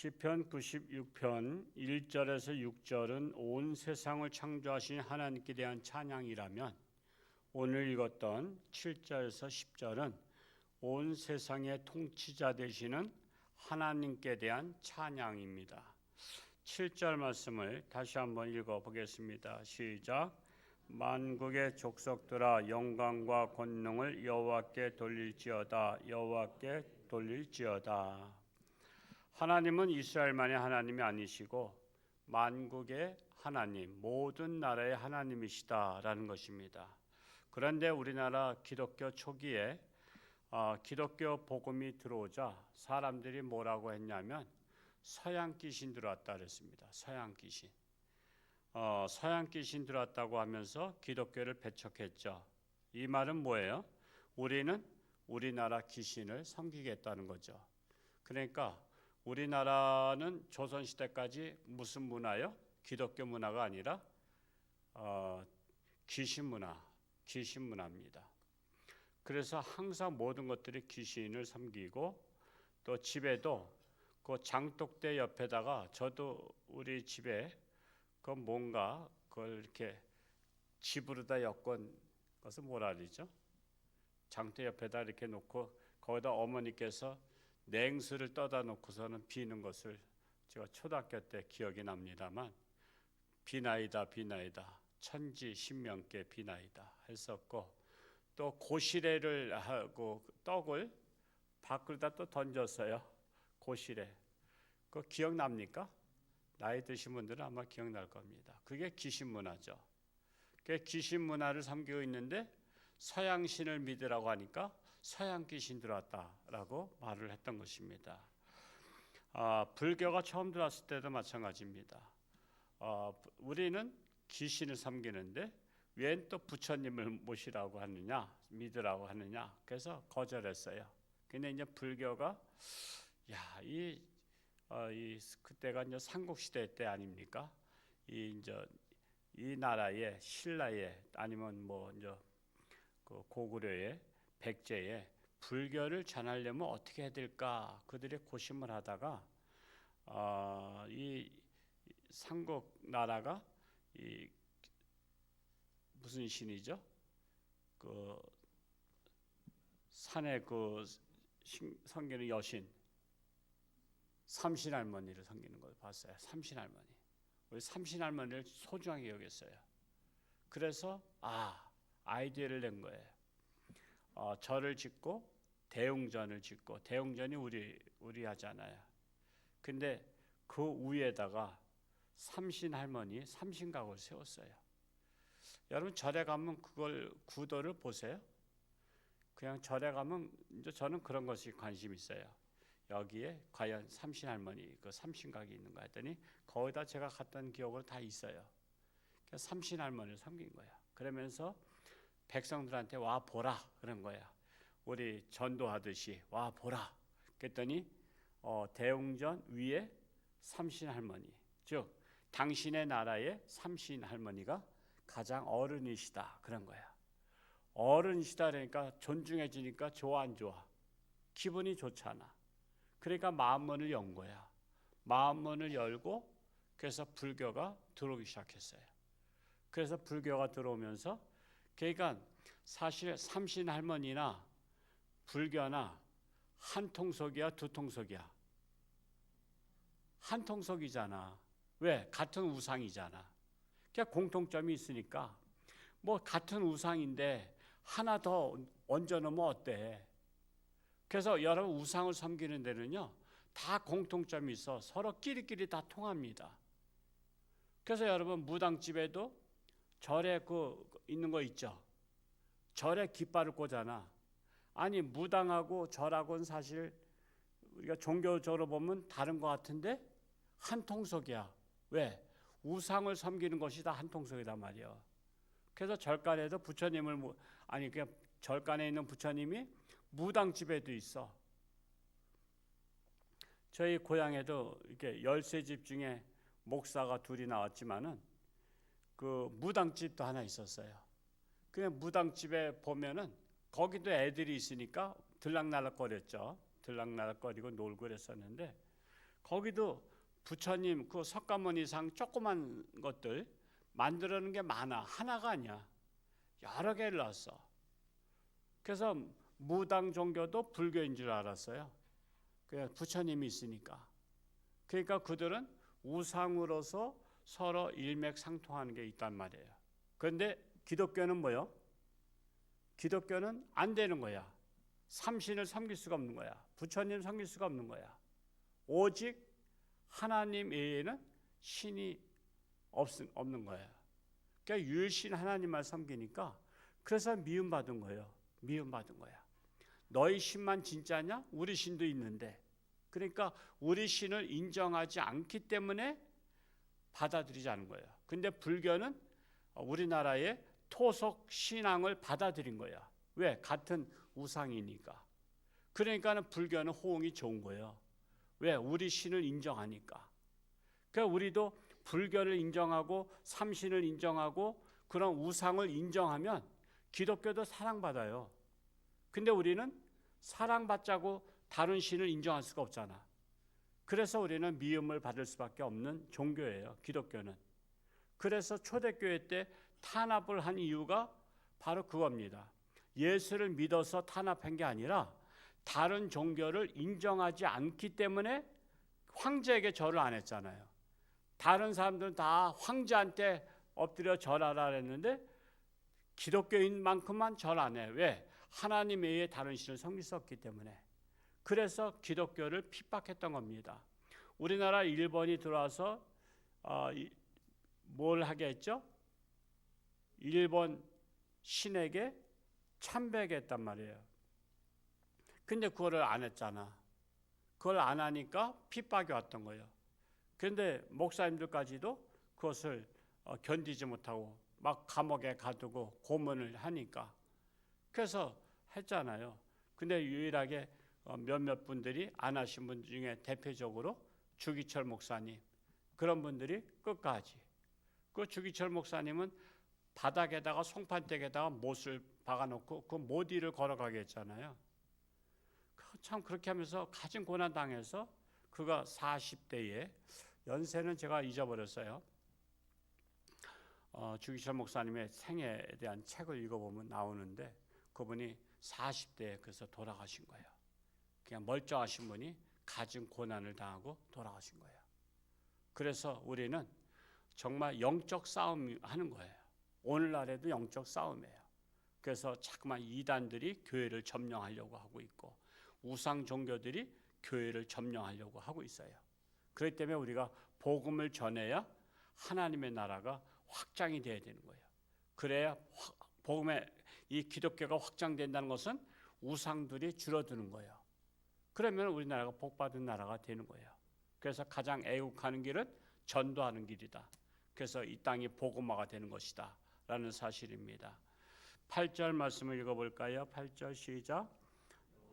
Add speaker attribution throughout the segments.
Speaker 1: 시편 96편 1절에서 6절은 온 세상을 창조하신 하나님께 대한 찬양이라면, 오늘 읽었던 7절에서 10절은 온 세상의 통치자 되시는 하나님께 대한 찬양입니다. 7절 말씀을 다시 한번 읽어보겠습니다. 시작. 만국의 족속들아 영광과 권능을 여호와께 돌릴지어다. 여호와께 돌릴지어다. 하나님은 이스라엘만의 하나님이 아니시고 만국의 하나님, 모든 나라의 하나님이시다라는 것입니다. 그런데 우리나라 기독교 초기에 기독교 복음이 들어오자 사람들이 뭐라고 했냐면 서양 귀신 들어왔다 그랬습니다. 서양 귀신. 서양 귀신 들어왔다고 하면서 기독교를 배척했죠. 이 말은 뭐예요? 우리는 우리나라 귀신을 섬기겠다는 거죠. 그러니까 우리나라는 조선시대까지 무슨 문화요? 기독교 문화가 아니라 귀신 문화입니다. 그래서 항상 모든 것들이 귀신을 섬기고, 또 집에도 그 장독대 옆에다가, 저도 우리 집에 그 뭔가 그걸 이렇게 집으로다 엮은 것을 뭐라 그러죠? 장독대 옆에다 이렇게 놓고 거기다 어머니께서 냉수를 떠다 놓고서는 비는 것을 제가 초등학교 때 기억이 납니다만, 비나이다 천지 신명께 비나이다 했었고, 또 고시래를 하고 떡을 밖으로다 또 던졌어요. 고시래. 그거 기억납니까? 나이 드신 분들은 아마 기억날 겁니다. 그게 귀신 문화죠. 그게 귀신 문화를 섬기고 있는데 서양 신을 믿으라고 하니까 서양 귀신 들어왔다라고 말을 했던 것입니다. 불교가 처음 들어왔을 때도 마찬가지입니다. 우리는 귀신을 섬기는데 왜 또 부처님을 모시라고 하느냐, 믿으라고 하느냐, 그래서 거절했어요. 근데 이제 불교가 그때가 이제 삼국시대 때 아닙니까? 이 나라의 신라의, 아니면 뭐 이제 그 고구려의, 백제의 불교를 전하려면 어떻게 해야 될까? 그들이 고심을 하다가 이 삼국 나라가 이 무슨 신이죠? 그 산에 그 섬기는 여신, 삼신할머니를 섬기는 걸 봤어요. 삼신할머니. 우리 삼신할머니를 소중하게 여겼어요. 그래서 아이디어를 낸 거예요. 절을 짓고 대웅전을 짓고, 대웅전이 우리 하잖아요. 근데 그 위에다가 삼신할머니 삼신각을 세웠어요. 여러분 절에 가면 그걸 구도를 보세요. 그냥 절에 가면 이제 저는 그런 것이 관심 있어요. 여기에 과연 삼신할머니 그 삼신각이 있는가 했더니 거기다 제가 갔던 기억으로 다 있어요. 삼신할머니를 섬긴 거야. 그러면서 백성들한테 와 보라 그런 거야. 우리 전도하듯이 와 보라. 그랬더니 대웅전 위에 삼신할머니, 즉 당신의 나라의 삼신할머니가 가장 어른이시다 그런 거야. 어른이시다 그러니까 존중해지니까 좋아 안 좋아? 기분이 좋잖아. 그러니까 마음문을 연 거야. 마음문을 열고, 그래서 불교가 들어오기 시작했어요. 그래서 불교가 들어오면서, 그러니까 사실 삼신할머니나 불교나 한 통속이야, 두 통속이야? 한 통속이잖아. 왜? 같은 우상이잖아. 그러니까 공통점이 있으니까, 뭐 같은 우상인데 하나 더 얹어놓으면 어때? 그래서 여러분 우상을 섬기는 데는요 다 공통점이 있어. 서로 끼리끼리 다 통합니다. 그래서 여러분 무당집에도 절에 있는 거 있죠. 절에 깃발을 꽂아놔. 아니 무당하고 절하고는 사실 우리가 종교적으로 보면 다른 것 같은데 한 통속이야. 왜? 우상을 섬기는 것이 다 한 통속이단 말이야. 그래서 절간에도 부처님을 그냥 절간에 있는 부처님이 무당집에도 있어. 저희 고향에도 이렇게 13집 중에 목사가 둘이 나왔지만은 그 무당집도 하나 있었어요. 그냥 무당집에 보면은 거기도 애들이 있으니까 들락날락거렸죠. 들락날락거리고 놀고 그랬었는데, 거기도 부처님 그 석가모니상 조그만 것들 만들어놓은 게 많아. 하나가 아니야. 여러 개를 놨어. 그래서 무당 종교도 불교인 줄 알았어요. 그 부처님이 있으니까. 그러니까 그들은 우상으로서 서로 일맥상통하는 게 있단 말이에요. 그런데 기독교는 뭐요? 기독교는 안 되는 거야. 삼신을 섬길 수가 없는 거야. 부처님 섬길 수가 없는 거야. 오직 하나님 외에는 신이 없는 거예요. 그러니까 유일신 하나님만 섬기니까 그래서 미움받은 거예요. 미움받은 거야. 너희 신만 진짜냐? 우리 신도 있는데. 그러니까 우리 신을 인정하지 않기 때문에 받아들이지 않은 거예요. 근데 불교는 우리나라의 토속 신앙을 받아들인 거야. 왜? 같은 우상이니까. 그러니까는 불교는 호응이 좋은 거예요. 왜? 우리 신을 인정하니까. 그러니까 우리도 불교를 인정하고 삼신을 인정하고 그런 우상을 인정하면 기독교도 사랑받아요. 근데 우리는 사랑받자고 다른 신을 인정할 수가 없잖아. 그래서 우리는 미움을 받을 수밖에 없는 종교예요. 기독교는. 그래서 초대교회 때 탄압을 한 이유가 바로 그겁니다. 예수를 믿어서 탄압한 게 아니라 다른 종교를 인정하지 않기 때문에 황제에게 절을 안 했잖아요. 다른 사람들은 다 황제한테 엎드려 절하라 했는데 기독교인만큼만 절 안 해. 왜? 하나님 외에 다른 신을 섬길 수 없기 때문에. 그래서 기독교를 핍박했던 겁니다. 우리나라 일본이 들어와서 뭘 하게 했죠? 일본 신에게 참배했단 말이에요. 근데 그거를 안 했잖아. 그걸 안 하니까 핍박이 왔던 거예요. 그런데 목사님들까지도 그것을 견디지 못하고 막 감옥에 가두고 고문을 하니까 그래서 했잖아요. 근데 유일하게 몇몇 분들이 안 하신 분 중에 대표적으로 주기철 목사님 그런 분들이 끝까지. 그 주기철 목사님은 바닥에다가 송판대에다가 못을 박아놓고 그 못 위를 걸어가게 했잖아요. 참 그렇게 하면서 가진 고난 당해서 그가 40대에 연세는 제가 잊어버렸어요. 주기철 목사님의 생애에 대한 책을 읽어보면 나오는데 그분이 40대에 그래서 돌아가신 거예요. 그냥 멀쩡하신 분이 가진 고난을 당하고 돌아가신 거예요. 그래서 우리는 정말 영적 싸움 하는 거예요. 오늘날에도 영적 싸움이에요. 그래서 자꾸만 이단들이 교회를 점령하려고 하고 있고 우상 종교들이 교회를 점령하려고 하고 있어요. 그렇기 때문에 우리가 복음을 전해야 하나님의 나라가 확장이 돼야 되는 거예요. 그래야 복음의 이 기독교가 확장된다는 것은 우상들이 줄어드는 거예요. 그러면 우리나라가 복받은 나라가 되는 거예요. 그래서 가장 애국하는 길은 전도하는 길이다. 그래서 이 땅이 복음화가 되는 것이다 라는 사실입니다. 8절 말씀을 읽어볼까요? 8절 시작.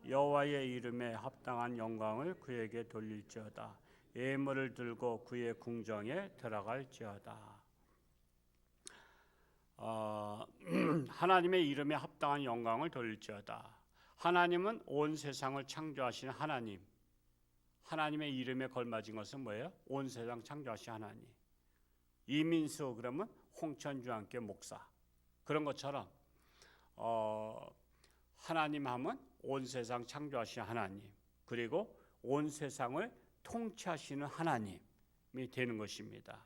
Speaker 1: 여호와의 이름에 합당한 영광을 그에게 돌릴지어다. 예물을 들고 그의 궁정에 들어갈지어다. 하나님의 이름에 합당한 영광을 돌릴지어다. 하나님은 온 세상을 창조하신 하나님. 하나님의 이름에 걸맞은 것은 뭐예요? 온 세상 창조하신 하나님. 이민수 그러면 홍천주 함께 목사. 그런 것처럼 하나님 하면 온 세상 창조하신 하나님. 그리고 온 세상을 통치하시는 하나님이 되는 것입니다.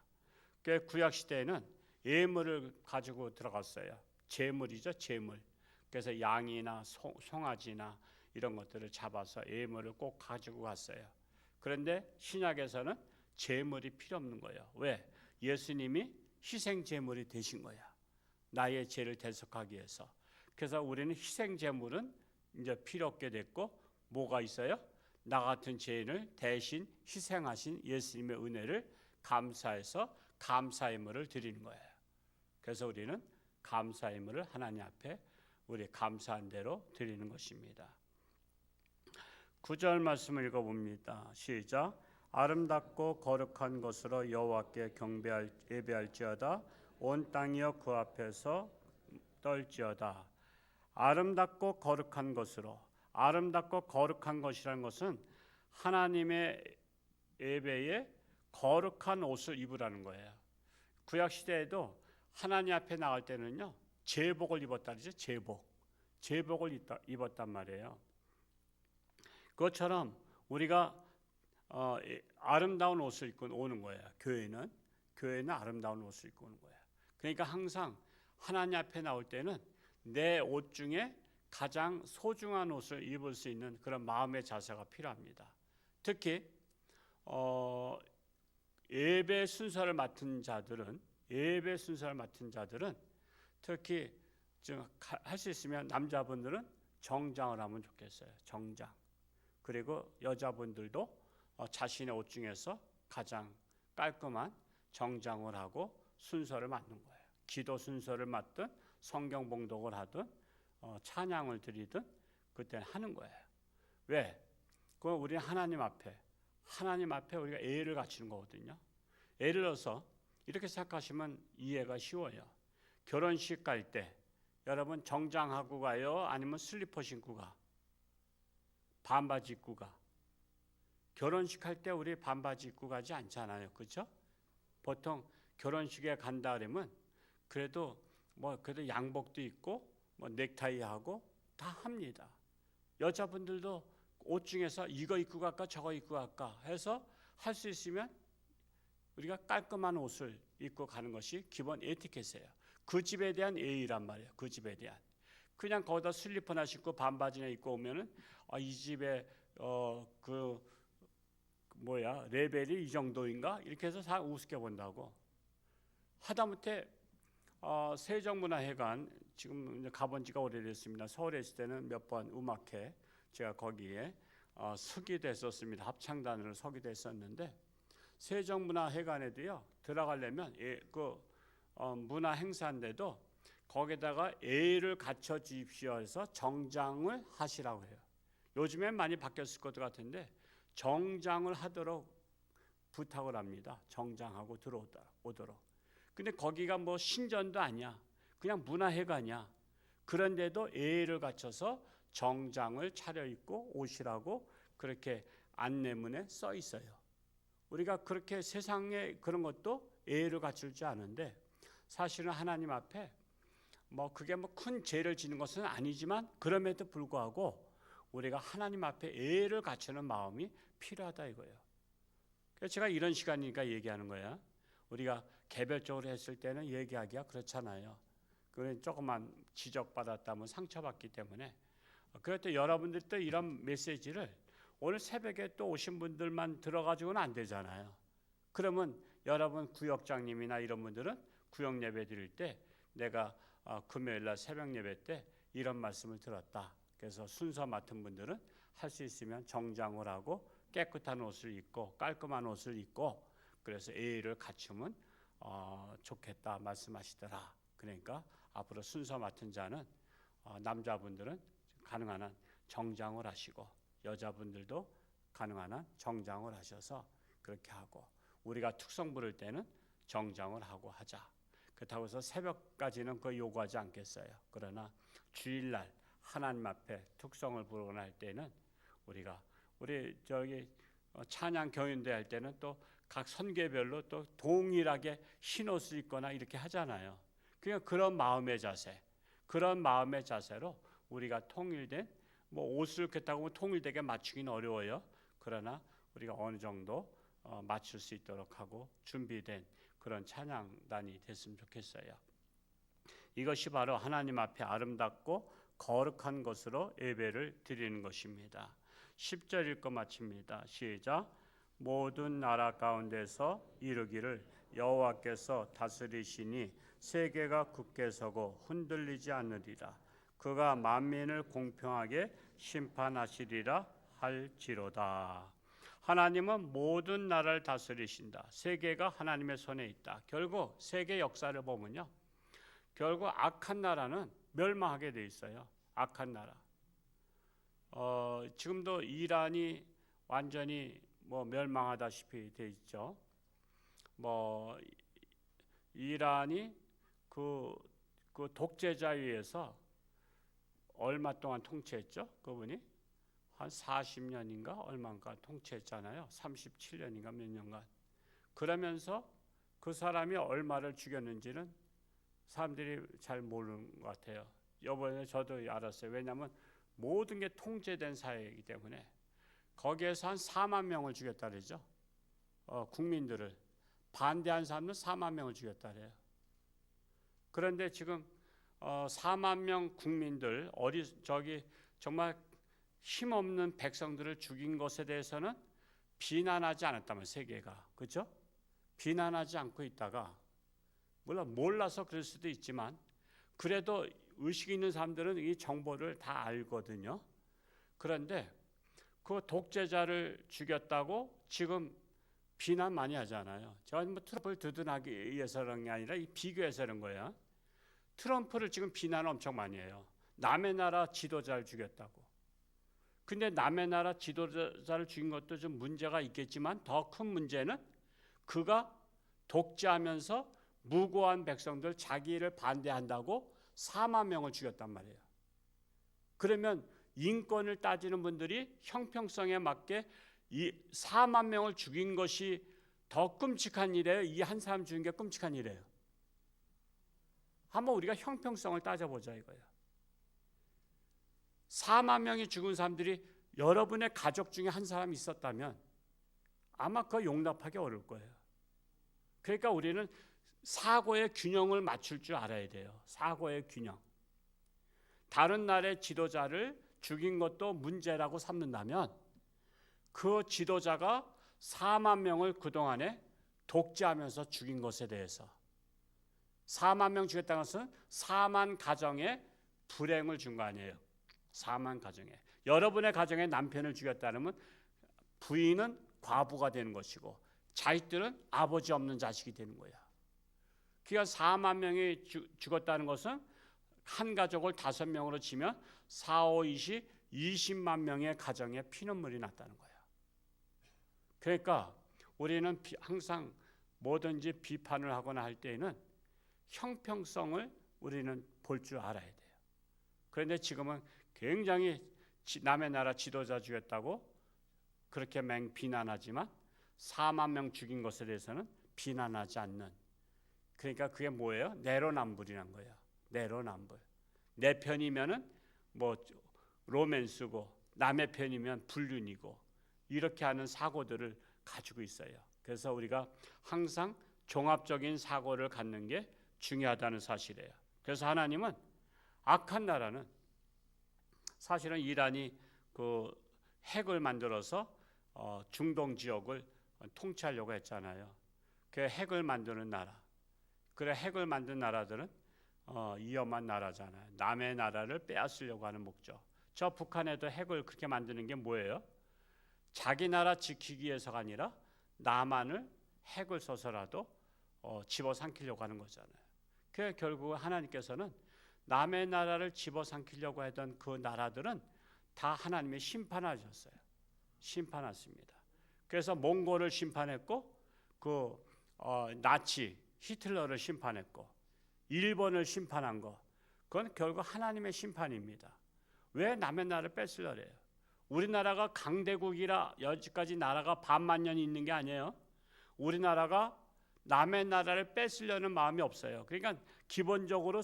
Speaker 1: 그 구약 시대에는 예물을 가지고 들어갔어요. 제물이죠, 제물. 그래서 양이나 송아지나 이런 것들을 잡아서 예물을 꼭 가지고 갔어요. 그런데 신약에서는 제물이 필요 없는 거예요. 왜? 예수님이 희생 제물이 되신 거야. 나의 죄를 대속하기 위해서. 그래서 우리는 희생 제물은 이제 필요 없게 됐고 뭐가 있어요? 나 같은 죄인을 대신 희생하신 예수님의 은혜를 감사해서 감사의물을 드리는 거예요. 그래서 우리는 감사의물을 하나님 앞에 우리 감사한 대로 드리는 것입니다. 9절 말씀을 읽어봅니다. 시작. 아름답고 거룩한 것으로 여호와께 예배할지어다. 온 땅이여 그 앞에서 떨지어다. 아름답고 거룩한 것으로. 아름답고 거룩한 것이라는 것은 하나님의 예배에 거룩한 옷을 입으라는 거예요. 구약 시대에도 하나님 앞에 나갈 때는요, 제복을 입었다 그러죠. 제복을 입었단 말이에요. 그것처럼 우리가 아름다운 옷을 입고 오는 거예요. 교회는 아름다운 옷을 입고 오는 거예요. 그러니까 항상 하나님 앞에 나올 때는 내 옷 중에 가장 소중한 옷을 입을 수 있는 그런 마음의 자세가 필요합니다. 특히 예배 순서를 맡은 자들은 특히 할 수 있으면 남자분들은 정장을 하면 좋겠어요. 정장. 그리고 여자분들도 자신의 옷 중에서 가장 깔끔한 정장을 하고 순서를 맡는 거예요. 기도 순서를 맡든 성경 봉독을 하든 찬양을 드리든 그때는 하는 거예요. 왜? 그건 우리 하나님 앞에 우리가 예를 갖추는 거거든요. 예를 들어서 이렇게 생각하시면 이해가 쉬워요. 결혼식 갈 때 여러분 정장하고 가요? 아니면 슬리퍼 신고 가? 반바지 입고 가? 결혼식 할 때 우리 반바지 입고 가지 않잖아요. 그렇죠? 보통 결혼식에 간다 그러면 그래도 양복도 입고 넥타이 하고 다 합니다. 여자분들도 옷 중에서 이거 입고 갈까 저거 입고 갈까 해서 할 수 있으면 우리가 깔끔한 옷을 입고 가는 것이 기본 에티켓이에요. 그 집에 대한 예의란 말이에요. 그 집에 대한. 그냥 거기다 슬리퍼나 신고 반바지나 입고 오면은 이 집에 레벨이 이 정도인가 이렇게 해서 다 우습게 본다고. 하다못해 세종문화회관 지금 가본 지가 오래됐습니다. 서울에 있을 때는 몇 번 음악회 제가 거기에 서기도 했었습니다. 합창단으로 서기도 했었는데 세종문화회관에도요 들어가려면 문화 행사인데도 거기다가 예의를 갖춰 주십시오 해서 정장을 하시라고 해요. 요즘엔 많이 바뀌었을 것 같은데 정장을 하도록 부탁을 합니다. 정장하고 들어오도록. 근데 거기가 신전도 아니야. 그냥 문화회관이야. 그런데도 예의를 갖춰서 정장을 차려입고 오시라고 그렇게 안내문에 써 있어요. 우리가 그렇게 세상에 그런 것도 예의를 갖출 줄 아는데 사실은 하나님 앞에 그게 큰 죄를 지는 것은 아니지만 그럼에도 불구하고 우리가 하나님 앞에 예의를 갖추는 마음이 필요하다 이거예요. 그래서 제가 이런 시간이니까 얘기하는 거야. 우리가 개별적으로 했을 때는 얘기하기가 그렇잖아요. 그건 조금만 지적받았다면 상처받기 때문에. 그럴 여러분들 또 이런 메시지를 오늘 새벽에 또 오신 분들만 들어가지고는 안 되잖아요. 그러면 여러분 구역장님이나 이런 분들은 구역 예배 드릴 때 내가 금요일날 새벽 예배 때 이런 말씀을 들었다. 그래서 순서 맡은 분들은 할 수 있으면 정장을 하고 깨끗한 옷을 입고 깔끔한 옷을 입고 그래서 예의를 갖추면 좋겠다 말씀하시더라. 그러니까 앞으로 순서 맡은 자는 남자분들은 가능한 한 정장을 하시고 여자분들도 가능한 한 정장을 하셔서 그렇게 하고 우리가 특성 부를 때는 정장을 하고 하자. 그렇다고 해서 새벽까지는 그거 요구하지 않겠어요. 그러나 주일날 하나님 앞에 특성을 부르거나 할 때는 우리 찬양 경연대 할 때는 또 각 선교별로 또 동일하게 흰 옷을 입거나 이렇게 하잖아요. 그러니까 그런 마음의 자세로 우리가 통일된 옷을 그렇다고 통일되게 맞추기는 어려워요. 그러나 우리가 어느 정도 맞출 수 있도록 하고 준비된 그런 찬양단이 됐으면 좋겠어요. 이것이 바로 하나님 앞에 아름답고 거룩한 것으로 예배를 드리는 것입니다. 10절 읽고 마칩니다. 시작. 모든 나라 가운데서 이르기를 여호와께서 다스리시니 세계가 굳게 서고 흔들리지 않으리라. 그가 만민을 공평하게 심판하시리라 할지로다. 하나님은 모든 나라를 다스리신다. 세계가 하나님의 손에 있다. 결국 세계 역사를 보면요, 결국 악한 나라는 멸망하게 돼 있어요. 악한 나라. 지금도 이란이 완전히 멸망하다시피 돼 있죠. 이란이 그 독재자에 의해서 얼마 동안 통치했죠? 그분이 한 40년인가 얼마인가 통치했잖아요. 37년인가 몇 년간. 그러면서 그 사람이 얼마를 죽였는지는 사람들이 잘 모르는 것 같아요. 이번에 저도 알았어요. 왜냐하면 모든 게 통제된 사회이기 때문에. 거기에서 한 4만 명을 죽였다 그러죠. 국민들을 반대한 사람은 4만 명을 죽였다 그래요. 그런데 지금 4만 명 국민들 정말 힘없는 백성들을 죽인 것에 대해서는 비난하지 않았다면 세계가, 그렇죠? 비난하지 않고 있다가, 물론 몰라서 그럴 수도 있지만 그래도 의식 있는 사람들은 이 정보를 다 알거든요. 그런데 그 독재자를 죽였다고 지금 비난 많이 하잖아요. 제가 뭐 트럼프를 두둔하기 위해서 그런 게 아니라 이 비교해서 그런 거야. 트럼프를 지금 비난을 엄청 많이 해요. 남의 나라 지도자를 죽였다고. 근데 남의 나라 지도자를 죽인 것도 좀 문제가 있겠지만 더 큰 문제는 그가 독재하면서 무고한 백성들 자기를 반대한다고 4만 명을 죽였단 말이에요. 그러면 인권을 따지는 분들이 형평성에 맞게 이 4만 명을 죽인 것이 더 끔찍한 일이에요? 이 한 사람 죽인 게 끔찍한 일이에요? 한번 우리가 형평성을 따져보자 이거예요. 4만 명이 죽은 사람들이 여러분의 가족 중에 한 사람이 있었다면 아마 그거 용납하기 어려울 거예요. 그러니까 우리는 사고의 균형을 맞출 줄 알아야 돼요. 사고의 균형. 다른 나라의 지도자를 죽인 것도 문제라고 삼는다면 그 지도자가 4만 명을 그동안에 독재하면서 죽인 것에 대해서 4만 명 죽였다는 것은 4만 가정에 불행을 준 거 아니에요. 4만 가정에. 여러분의 가정에 남편을 죽였다면 부인은 과부가 되는 것이고 자식들은 아버지 없는 자식이 되는 거야. 그러니까 4만 명이 죽었다는 것은 한 가족을 5명으로 치면 4, 5, 20만 명의 가정에 피눈물이 났다는 거야. 그러니까 우리는 항상 뭐든지 비판을 하거나 할 때에는 형평성을 우리는 볼 줄 알아야 돼요. 그런데 지금은 굉장히 남의 나라 지도자 죽였다고 그렇게 비난하지만 4만 명 죽인 것에 대해서는 비난하지 않는, 그러니까 그게 뭐예요? 내로남불이란 거예요. 내로남불. 내 편이면은 뭐 로맨스고 남의 편이면 불륜이고 이렇게 하는 사고들을 가지고 있어요. 그래서 우리가 항상 종합적인 사고를 갖는 게 중요하다는 사실이에요. 그래서 하나님은 악한 나라는 사실은 이란이 그 핵을 만들어서 중동 지역을 통치하려고 했잖아요. 그 핵을 만드는 나라. 그래 핵을 만든 나라들은 위험한 나라잖아요. 남의 나라를 빼앗으려고 하는 목적. 저 북한에도 핵을 그렇게 만드는 게 뭐예요? 자기 나라 지키기 위해서가 아니라 남한을 핵을 써서라도 집어삼키려고 하는 거잖아요. 그 결국 하나님께서는 남의 나라를 집어삼키려고 하던 그 나라들은 다 하나님의 심판하셨어요. 심판했습니다. 그래서 몽골을 심판했고 나치 히틀러를 심판했고 일본을 심판한 거, 그건 결국 하나님의 심판입니다. 왜 남의 나라를 뺏으려 해요? 우리나라가 강대국이라 여지까지 나라가 반만 년이 있는 게 아니에요. 우리나라가 남의 나라를 뺏으려는 마음이 없어요. 그러니까 기본적으로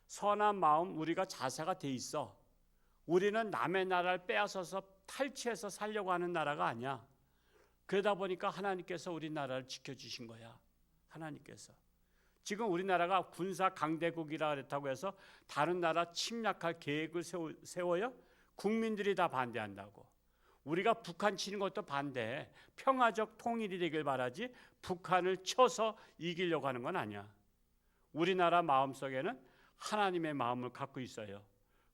Speaker 1: 선한 마음 우리가 자세가 돼 있어. 우리는 남의 나라를 빼앗아서 탈취해서 살려고 하는 나라가 아니야. 그러다 보니까 하나님께서 우리나라를 지켜주신 거야. 하나님께서. 지금 우리나라가 군사 강대국이라 그랬다고 해서 다른 나라 침략할 계획을 세워요? 국민들이 다 반대한다고. 우리가 북한 치는 것도 반대해. 평화적 통일이 되길 바라지 북한을 쳐서 이기려고 하는 건 아니야. 우리나라 마음속에는 하나님의 마음을 갖고 있어요.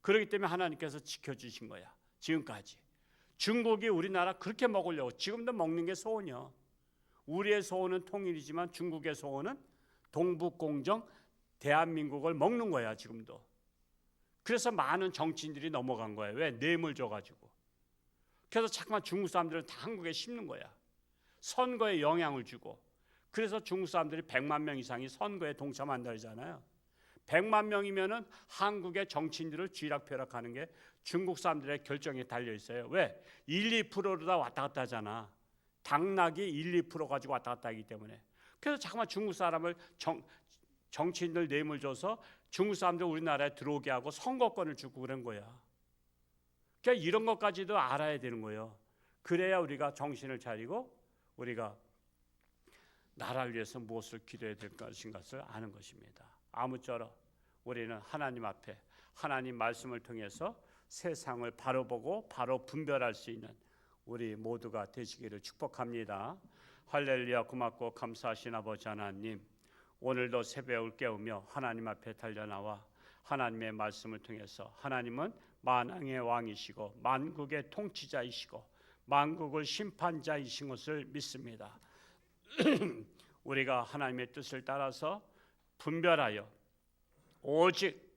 Speaker 1: 그렇기 때문에 하나님께서 지켜주신 거야. 지금까지. 중국이 우리나라 그렇게 먹으려고 지금도 먹는 게 소원이요. 우리의 소원은 통일이지만 중국의 소원은 동북공정 대한민국을 먹는 거야 지금도. 그래서 많은 정치인들이 넘어간 거예요. 왜? 뇌물 줘가지고. 그래서 자꾸만 중국 사람들은 다 한국에 심는 거야. 선거에 영향을 주고. 그래서 중국 사람들이 100만 명 이상이 선거에 동참한다 그러잖아요. 100만 명이면은 한국의 정치인들을 쥐락펴락하는 게 중국 사람들의 결정에 달려 있어요. 왜? 1, 2%로 다 왔다 갔다 하잖아. 당락이 1, 2% 가지고 왔다 갔다 하기 때문에. 그래서 잠깐만 중국 사람을 정치인들 뇌물 줘서 중국 사람들 우리나라에 들어오게 하고 선거권을 주고 그런 거야. 그러니까 이런 것까지도 알아야 되는 거예요. 그래야 우리가 정신을 차리고 우리가 나라를 위해서 무엇을 기도해야 될 것인가를 아는 것입니다. 아무쪼록 우리는 하나님 앞에 하나님 말씀을 통해서 세상을 바로 보고 바로 분별할 수 있는 우리 모두가 되시기를 축복합니다. 할렐루야. 고맙고 감사하신 아버지 하나님, 오늘도 새벽을 깨우며 하나님 앞에 달려나와 하나님의 말씀을 통해서 하나님은 만왕의 왕이시고 만국의 통치자이시고 만국을 심판자이신 것을 믿습니다. 우리가 하나님의 뜻을 따라서 분별하여 오직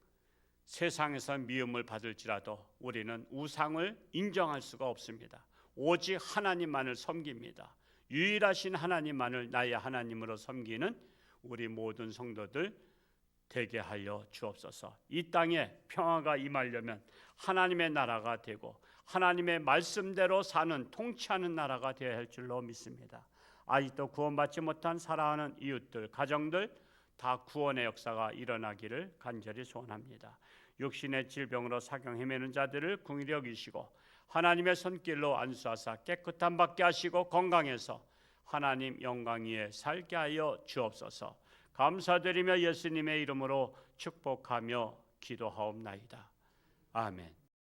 Speaker 1: 세상에서 미움을 받을지라도 우리는 우상을 인정할 수가 없습니다. 오직 하나님만을 섬깁니다. 유일하신 하나님만을 나의 하나님으로 섬기는 우리 모든 성도들 되게 하여 주옵소서. 이 땅에 평화가 임하려면 하나님의 나라가 되고 하나님의 말씀대로 사는 통치하는 나라가 되어야 할 줄로 믿습니다. 아직도 구원받지 못한 사랑하는 이웃들, 가정들 다 구원의 역사가 일어나기를 간절히 소원합니다. 육신의 질병으로 사경 헤매는 자들을 긍휼히 여기시고 하나님의 손길로 안수하사 깨끗함 받게 하시고 건강해서 하나님 영광 위에 살게 하여 주옵소서. 감사드리며 예수님의 이름으로 축복하며 기도하옵나이다. 아멘.